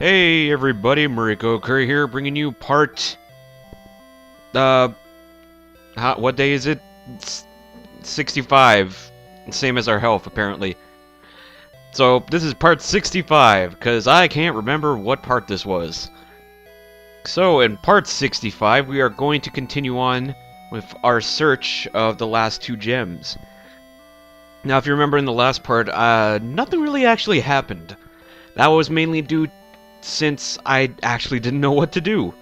Hey everybody, MarikoOkuri here, bringing you part, what day is it? It's 65, same as our health, apparently. So, this is part 65, because I can't remember what part this was. So, in part 65, we are going to continue on with our search of the last two gems. Now, if you remember in the last part, nothing really actually happened. That was mainly due since I actually didn't know what to do.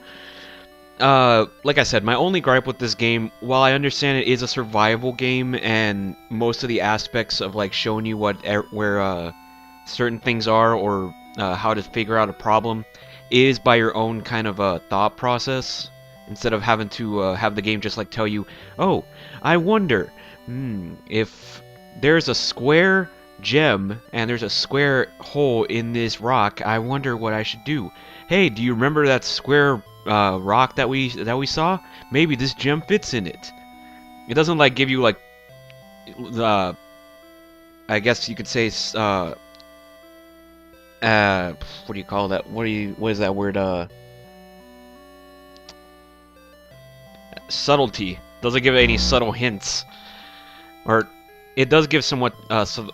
Like I said, my only gripe with this game, while I understand it is a survival game and most of the aspects of like showing you where certain things are or how to figure out a problem is by your own kind of thought process instead of having to have the game just like tell you, oh, I wonder, if there's a square gem and there's a square hole in this rock, I wonder what I should do. Hey, do you remember that square rock that we saw? Maybe this gem fits in it. It doesn't like give you like the I guess you could say what do you call that? What is that word? Subtlety. Doesn't give any subtle hints. Or it does give somewhat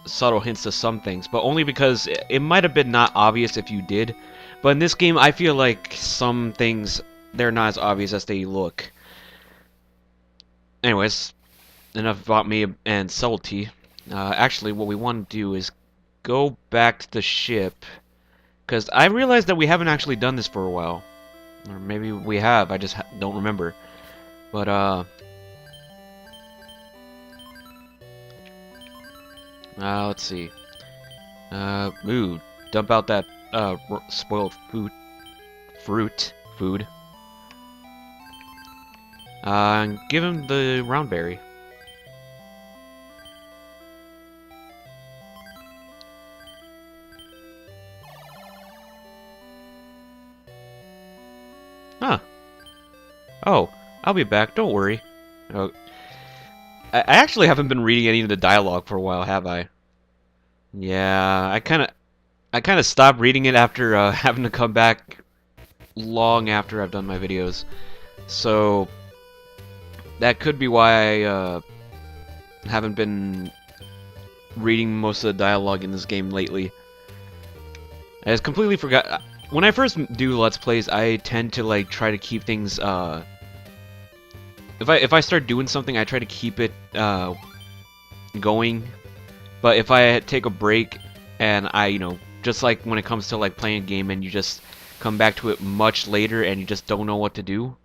subtle hints to some things, but only because it might have been not obvious if you did. But in this game, I feel like some things, they're not as obvious as they look. Anyways, enough about me and subtlety. Actually, what we want to do is go back to the ship, because I realized that we haven't actually done this for a while. Or maybe we have, I just don't remember. But, let's see. Ooh, dump out that, spoiled food. And give him the round berry. Huh. Oh, I'll be back, don't worry. Oh, I actually haven't been reading any of the dialogue for a while, have I? Yeah, I kind of stopped reading it after having to come back long after I've done my videos. So that could be why I haven't been reading most of the dialogue in this game lately. I just completely forgot. When I first do Let's Plays, I tend to like try to keep things. If I start doing something, I try to keep it going. But if I take a break and I, just like when it comes to like playing a game and you just come back to it much later and you just don't know what to do,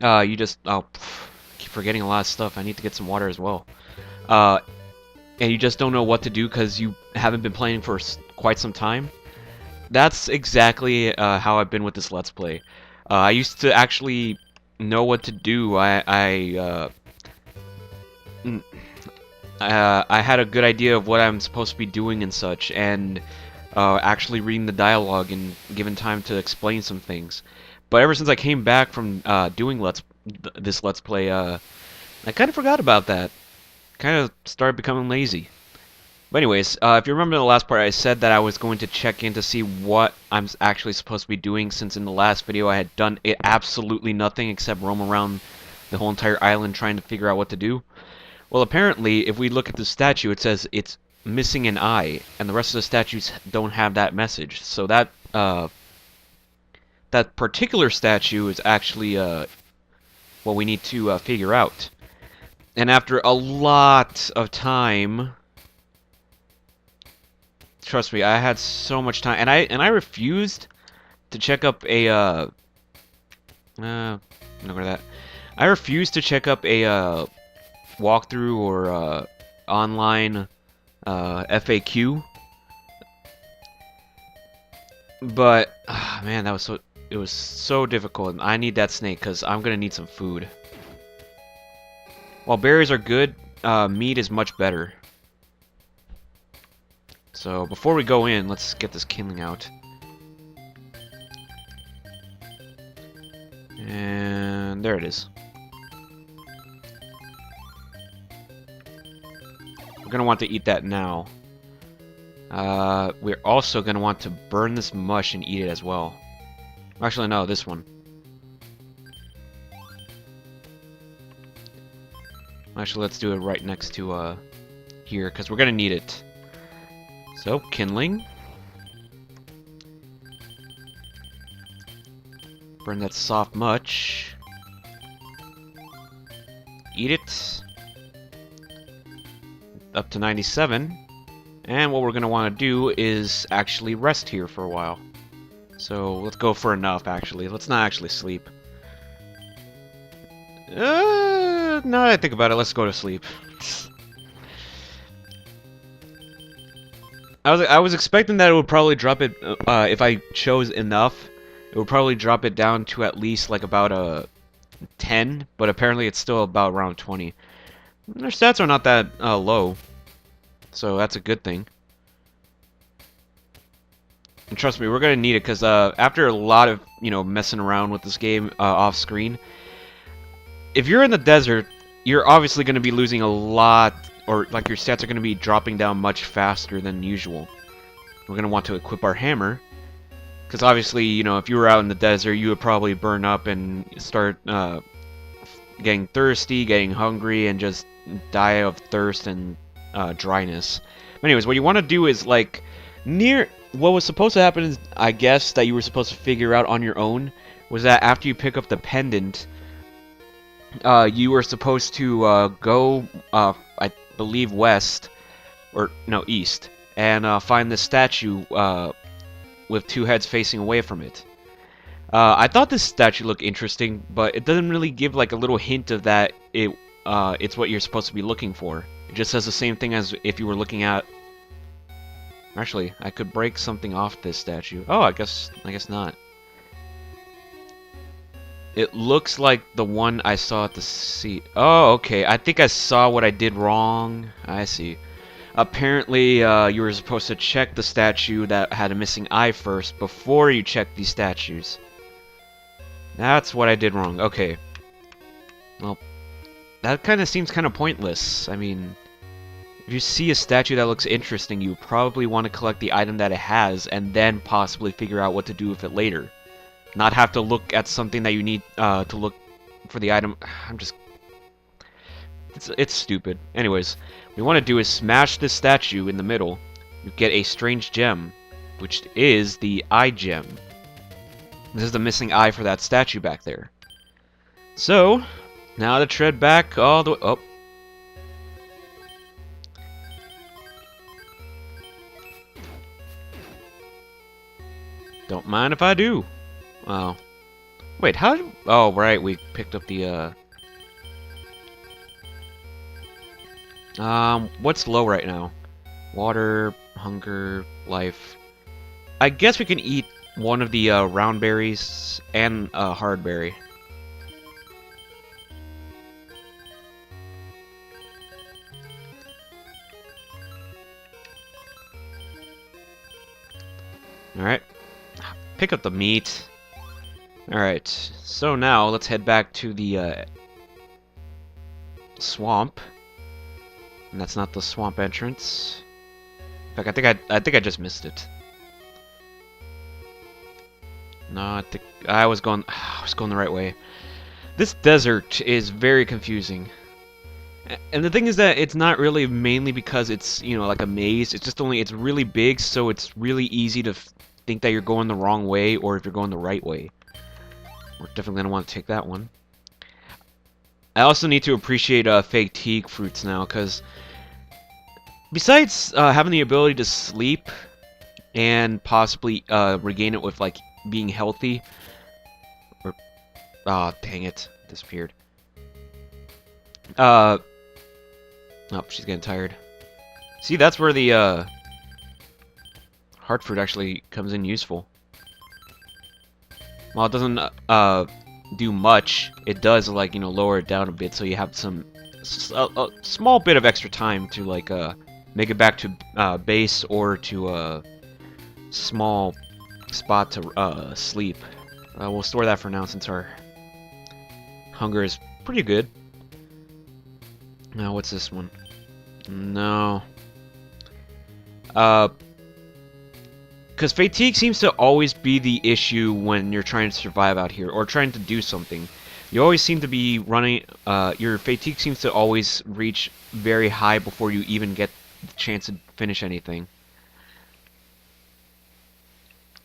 you just keep forgetting a lot of stuff. I need to get some water as well. And you just don't know what to do because you haven't been playing for quite some time. That's exactly how I've been with this Let's Play. I used to actually know what to do. I had a good idea of what I'm supposed to be doing and such, and actually reading the dialogue and given time to explain some things. But ever since I came back from doing this Let's Play, I kind of forgot about that. Kind of started becoming lazy. But anyways, if you remember in the last part, I said that I was going to check in to see what I'm actually supposed to be doing, since in the last video I had done absolutely nothing except roam around the whole entire island trying to figure out what to do. Well, apparently, if we look at the statue, it says it's missing an eye, and the rest of the statues don't have that message. So that that particular statue is actually what we need to figure out. And after a lot of time, trust me, I had so much time, and I refused to check up a ignore that. I refused to check up a walkthrough or online FAQ. But man, it was so difficult. And I need that snake because I'm gonna need some food. While berries are good, meat is much better. So before we go in, let's get this kindling out. And there it is. We're gonna want to eat that now. We're also gonna want to burn this mush and eat it as well. Actually, no, this one. Actually, let's do it right next to, here, because we're gonna need it. So, kindling. Burn that soft much. Eat it. Up to 97. And what we're going to want to do is actually rest here for a while. So let's go for enough, actually. Let's not actually sleep. Now that I think about it, let's go to sleep. I was expecting that it would probably drop it, if I chose enough, it would probably drop it down to at least like about a 10, but apparently it's still about around 20. Their stats are not that low, so that's a good thing. And trust me, we're gonna need it because after a lot of messing around with this game off screen, if you're in the desert, you're obviously gonna be losing a lot, or like your stats are gonna be dropping down much faster than usual. We're gonna want to equip our hammer. Because obviously, if you were out in the desert, you would probably burn up and start getting thirsty, getting hungry, and just die of thirst and dryness. But anyways, what you want to do is, like, what was supposed to happen is, I guess, that you were supposed to figure out on your own, was that after you pick up the pendant, you were supposed to go, I believe, west, or, no, east, and find this statue, with two heads facing away from it. I thought this statue looked interesting, but it doesn't really give like a little hint of that it's what you're supposed to be looking for. It just says the same thing as if you were looking at... Actually, I could break something off this statue. Oh, I guess not. It looks like the one I saw at the sea. Oh, okay. I think I saw what I did wrong. I see. Apparently, you were supposed to check the statue that had a missing eye first before you checked these statues. That's what I did wrong. Okay. Well, that kind of seems kind of pointless. I mean, if you see a statue that looks interesting, you probably want to collect the item that it has and then possibly figure out what to do with it later. Not have to look at something that you need to look for the item. It's stupid. Anyways, what we want to do is smash this statue in the middle. You get a strange gem, which is the eye gem. This is the missing eye for that statue back there. So, now to tread back all the way... Oh. Don't mind if I do. Oh. Wait, how did... Oh, right, we picked up the, what's low right now? Water, hunger, life. I guess we can eat one of the round berries and a hard berry. Alright. Pick up the meat. Alright, so now let's head back to the swamp. And that's not the swamp entrance. In fact, I think I just missed it. No, I think I was going the right way. This desert is very confusing. And the thing is that it's not really mainly because it's, like a maze. It's just it's really big, so it's really easy to think that you're going the wrong way or if you're going the right way. We're definitely going to want to take that one. I also need to appreciate fake teak fruits now, because besides having the ability to sleep and possibly regain it with like being healthy, or dang it, disappeared. Oh, she's getting tired. See, that's where the heart fruit actually comes in useful. While it doesn't do much, it does like lower it down a bit, so you have a small bit of extra time to like make it back to base or to a small spot to sleep. We'll store that for now since our hunger is pretty good. Now what's this one? No. Because fatigue seems to always be the issue when you're trying to survive out here, or trying to do something. You always seem to be running, your fatigue seems to always reach very high before you even get the chance to finish anything.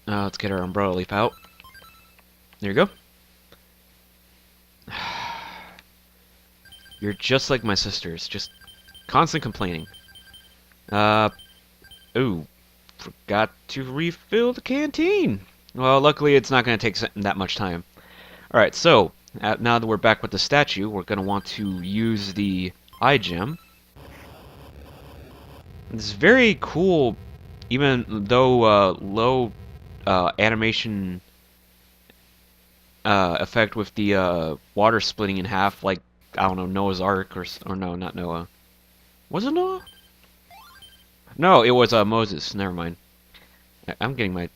Let's get our umbrella leaf out. There you go. You're just like my sisters, just constant complaining. Ooh, forgot to refill the canteen. Well, luckily it's not going to take that much time. Alright, so, now that we're back with the statue, we're going to want to use the eye gem. It's very cool, even though low animation effect with the water splitting in half, like, I don't know, Noah's Ark, or no, not Noah. Was it Noah? No, it was Moses. Never mind. I'm getting my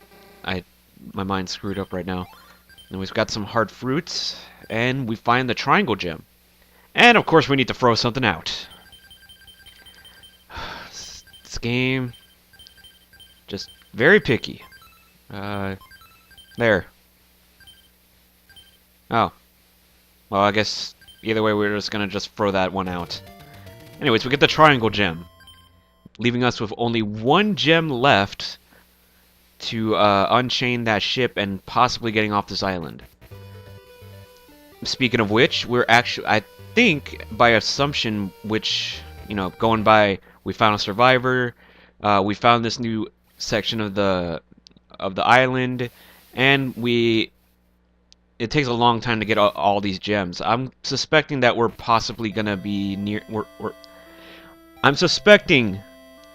mind screwed up right now. And we've got some hard fruits, and we find the triangle gem. And of course we need to throw something out. This game, just very picky. There. Oh. Well, I guess either way we're just gonna just throw that one out. Anyways, we get the triangle gem, leaving us with only one gem left to unchain that ship and possibly getting off this island. Speaking of which, we're actually, I think, by assumption, which, you know, going by, we found a survivor, we found this new section of the island, and it takes a long time to get all these gems. I'm suspecting that we're possibly gonna be near, I'm suspecting,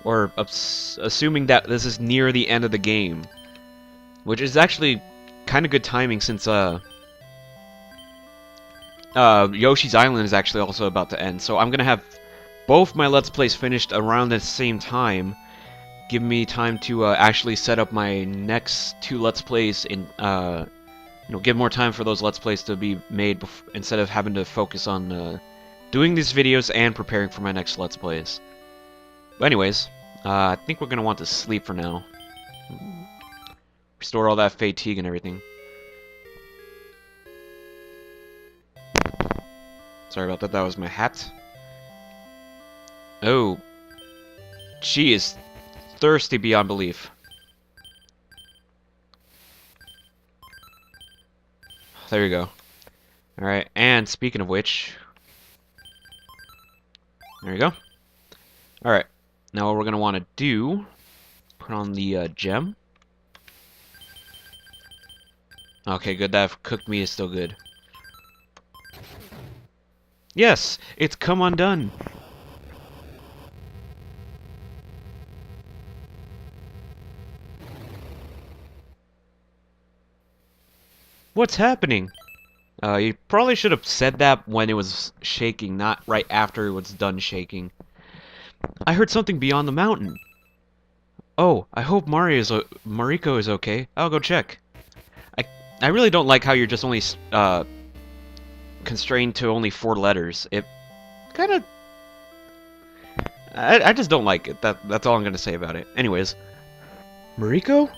or assuming that this is near the end of the game, which is actually kind of good timing since Yoshi's Island is actually also about to end. So I'm gonna have both my Let's Plays finished around the same time, giving me time to actually set up my next two Let's Plays in, you know, give more time for those Let's Plays to be made instead of having to focus on doing these videos and preparing for my next Let's Plays. But anyways, I think we're going to want to sleep for now. Restore all that fatigue and everything. Sorry about that, that was my hat. Oh. She is thirsty beyond belief. There you go. Alright, and speaking of which... There you go. Alright, now what we're going to want to do... Put on the gem. Okay, good, that cooked meat is still good. Yes! It's come undone! What's happening? You probably should have said that when it was shaking, not right after it was done shaking. I heard something beyond the mountain. Oh, I hope Mariko is okay. I'll go check. I really don't like how you're just only constrained to only 4 letters. It kind of... I just don't like it. That's all I'm gonna say about it. Anyways. Mariko?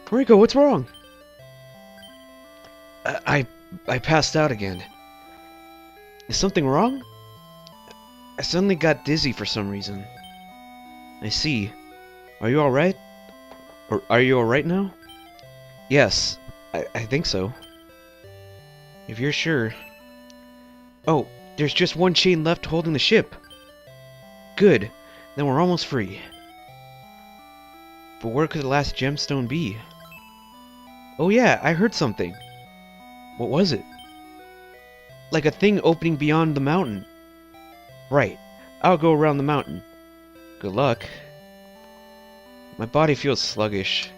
Mariko, what's wrong? I passed out again. Is something wrong? I suddenly got dizzy for some reason. I see. Are you alright? Or are you alright now? Yes, I think so. If you're sure. Oh, there's just one chain left holding the ship. Good, then we're almost free. But where could the last gemstone be? Oh yeah, I heard something. What was it? Like a thing opening beyond the mountain. Right, I'll go around the mountain. Good luck. My body feels sluggish.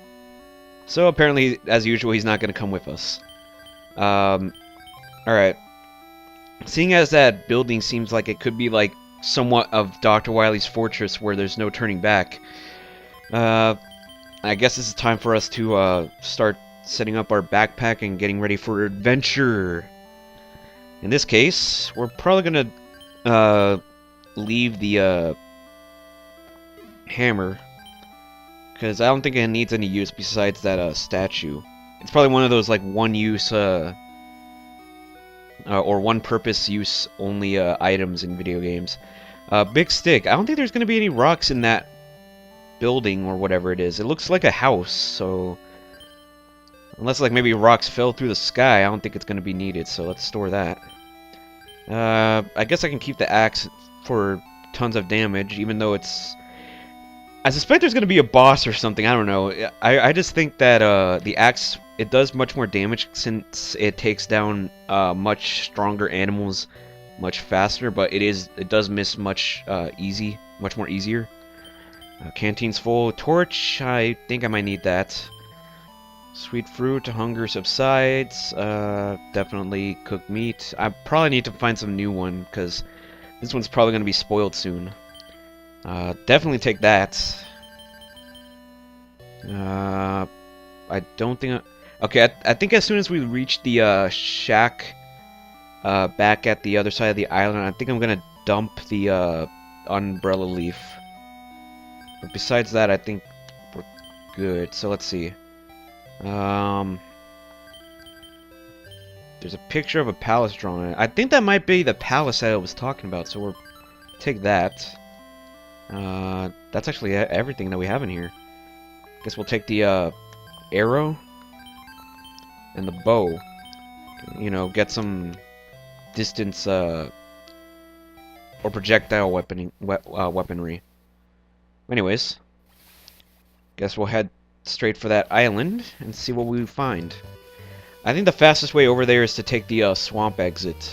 So apparently, as usual, he's not going to come with us. Alright. Seeing as that building seems like it could be like somewhat of Dr. Wily's fortress where there's no turning back, I guess this is time for us to start setting up our backpack and getting ready for adventure. In this case, we're probably going to leave the hammer Because I don't think it needs any use besides that statue. It's probably one of those like one-use or one-purpose use only items in video games. Big stick. I don't think there's going to be any rocks in that building or whatever it is. It looks like a house, so unless like maybe rocks fell through the sky, I don't think it's going to be needed. So let's store that. I guess I can keep the axe for tons of damage, even though it's... I suspect there's going to be a boss or something, I don't know. I just think that the axe, it does much more damage since it takes down much stronger animals much faster, but it does miss much more easier. Canteen's full. Torch, I think I might need that. Sweet fruit, hunger subsides. Definitely cooked meat. I probably need to find some new one, because this one's probably going to be spoiled soon. Definitely take that. I don't think... Okay, I think as soon as we reach the shack back at the other side of the island, I think I'm going to dump the umbrella leaf. But besides that, I think we're good. So let's see. There's a picture of a palace drawn on it. I think that might be the palace that I was talking about, so we'll take that. That's actually everything that we have in here. Guess we'll take the arrow and the bow. You know, get some distance or projectile weaponry. Anyways, guess we'll head straight for that island and see what we find. I think the fastest way over there is to take the swamp exit,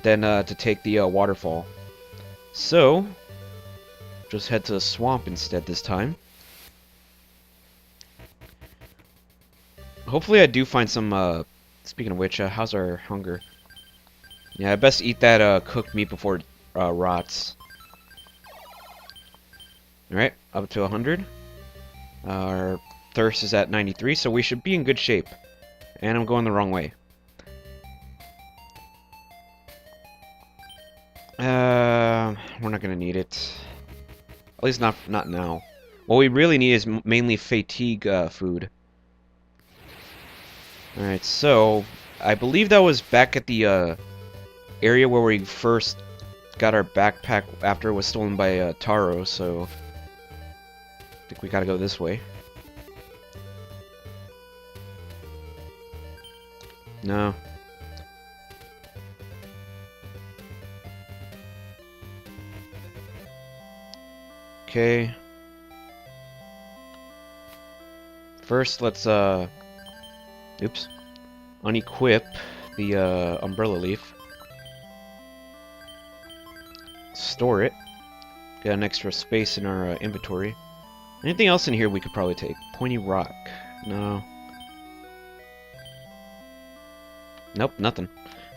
then to take the waterfall. So, just head to the swamp instead this time. Hopefully I do find some, speaking of which, how's our hunger? Yeah, I best eat that cooked meat before it rots. Alright, up to 100. Our thirst is at 93, so we should be in good shape. And I'm going the wrong way. We're not gonna need it. At least not now. What we really need is mainly fatigue food. Alright, so I believe that was back at the area where we first got our backpack after it was stolen by Taro, so I think we gotta go this way. No. Okay. First, let's oops, unequip the umbrella leaf. Store it. Got an extra space in our inventory. Anything else in here we could probably take? Pointy rock. No. Nope, nothing.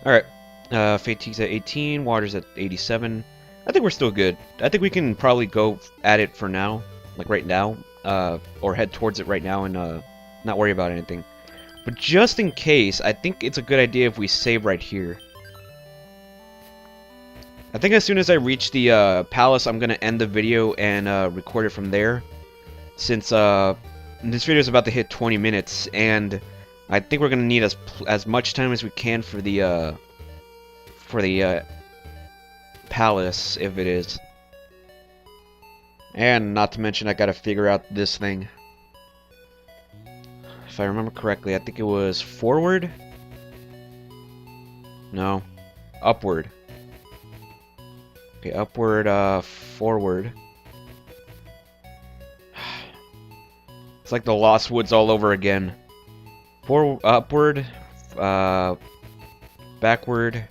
Alright. Fatigue's at 18, water's at 87. I think we're still good. I think we can probably go at it for now. Like right now. Or head towards it right now and not worry about anything. But just in case, I think it's a good idea if we save right here. I think as soon as I reach the palace, I'm going to end the video and record it from there. Since this video is about to hit 20 minutes, and I think we're going to need as much time as we can for the palace, if it is. And not to mention, I got to figure out this thing. If I remember correctly, I think it was forward? No. Upward. Okay, upward, forward. It's like the Lost Woods all over again. Upward, backward,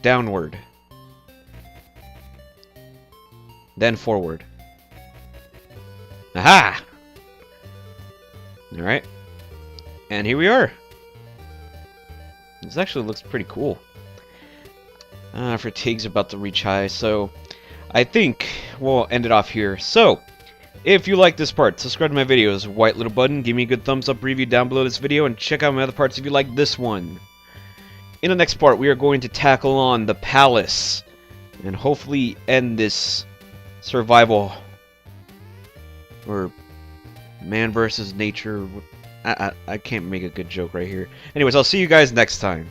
downward, then forward. Aha! Alright. And here we are. This actually looks pretty cool. Fatigue's about to reach high, so I think we'll end it off here. So, if you like this part, subscribe to my videos, white little button, give me a good thumbs up review down below this video, and check out my other parts if you like this one. In the next part, we are going to tackle on the palace. and hopefully end this survival or man versus nature. I can't make a good joke right here. Anyways, I'll see you guys next time.